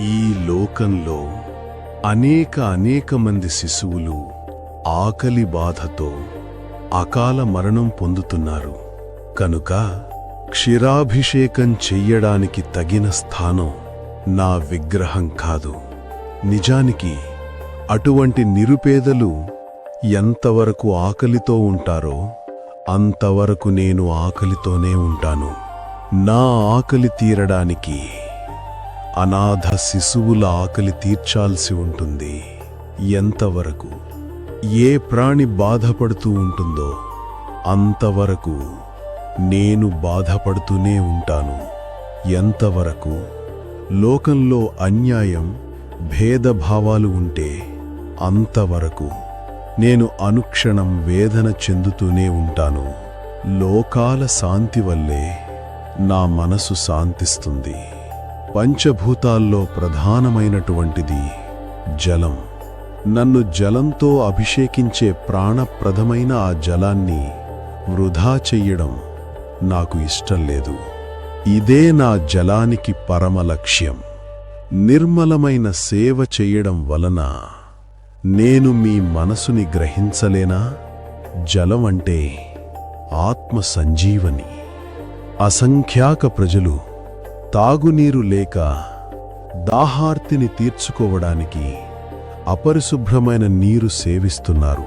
ఈ లోకంలో అనేక మంది శిశువులు ఆకలి బాధతో అకాల మరణం పొందుతున్నారు. కనుక క్షీరాభిషేకం చెయ్యడానికి తగిన స్థానం నా విగ్రహం కాదు. నిజానికి అటువంటి నిరుపేదలు ఎంతవరకు ఆకలితో ఉంటారో అంతవరకు నేను ఆకలితోనే ఉంటాను. నా ఆకలి తీరడానికి అనాథ శిశువుల ఆకలి తీర్చాల్సి ఉంటుంది. ఎంతవరకు ఏ ప్రాణి బాధపడుతూ ఉంటుందో అంతవరకు నేను బాధపడుతూనే ఉంటాను. ఎంతవరకు లోకంలో అన్యాయం, భేదభావాలు ఉంటే అంతవరకు నేను అనుక్షణం వేదన చెందుతూనే ఉంటాను. లోకాల శాంతి వల్లే నా మనసు శాంతిస్తుంది. పంచభూతాల్లో ప్రధానమైనటువంటిది జలం. నన్ను జలంతో అభిషేకించే ప్రాణప్రదమైన ఆ జలాన్ని వృధా చెయ్యడం నాకు ఇష్టం లేదు. ఇదే నా జలానికి పరమ లక్ష్యం. నిర్మలమైన సేవ చెయ్యడం వలన నేను మీ మనసుని గ్రహించలేనా? జలం అంటే ఆత్మ సంజీవని. అసంఖ్యాక ప్రజలు తాగునీరు లేక దాహార్తిని తీర్చుకోవడానికి అపరిశుభ్రమైన నీరు సేవిస్తున్నారు.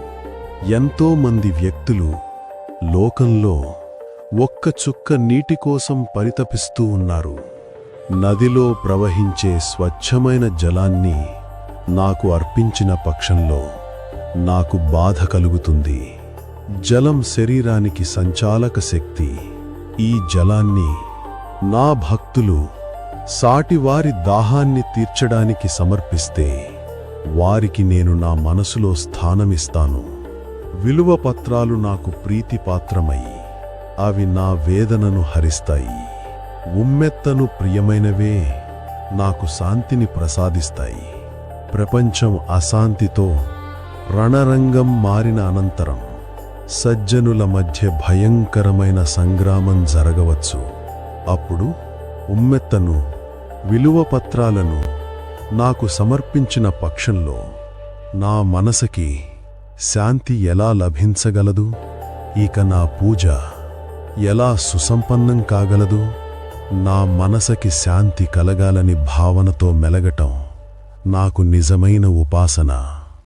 ఎంతో మంది వ్యక్తులు లోకంలో ఒక్క చుక్క నీటి కోసం పరితపిస్తూ ఉన్నారు. నదిలో ప్రవహించే స్వచ్ఛమైన జలాన్ని నాకు అర్పించిన పక్షంలో నాకు బాధ కలుగుతుంది. జలం శరీరానికి సంచాలక శక్తి. ఈ జలాన్ని నా భక్తులు సాటివారి దాహాన్ని తీర్చడానికి సమర్పిస్తే వారికి నేను నా మనసులో స్థానమిస్తాను. విలువ పత్రాలు నాకు ప్రీతిపాత్రమై అవి నా వేదనను హరిస్తాయి. ఉమ్మెత్తను ప్రియమైనవే నాకు శాంతిని ప్రసాదిస్తాయి. ప్రపంచం అశాంతితో రణరంగం మారిన అనంతరం సజ్జనుల మధ్య భయంకరమైన సంగ్రామం జరగవచ్చు. అప్పుడు ఉమ్మెత్తను, విలువ పత్రాలను నాకు సమర్పించిన పక్షంలో నా మనసుకి శాంతి ఎలా లభించగలదు? ఇక నా పూజ ఎలా సుసంపన్నం కాగలదు? నా మనసుకి శాంతి కలగాలని భావనతో మెలగటం నాకు నిజమైన ఉపాసన.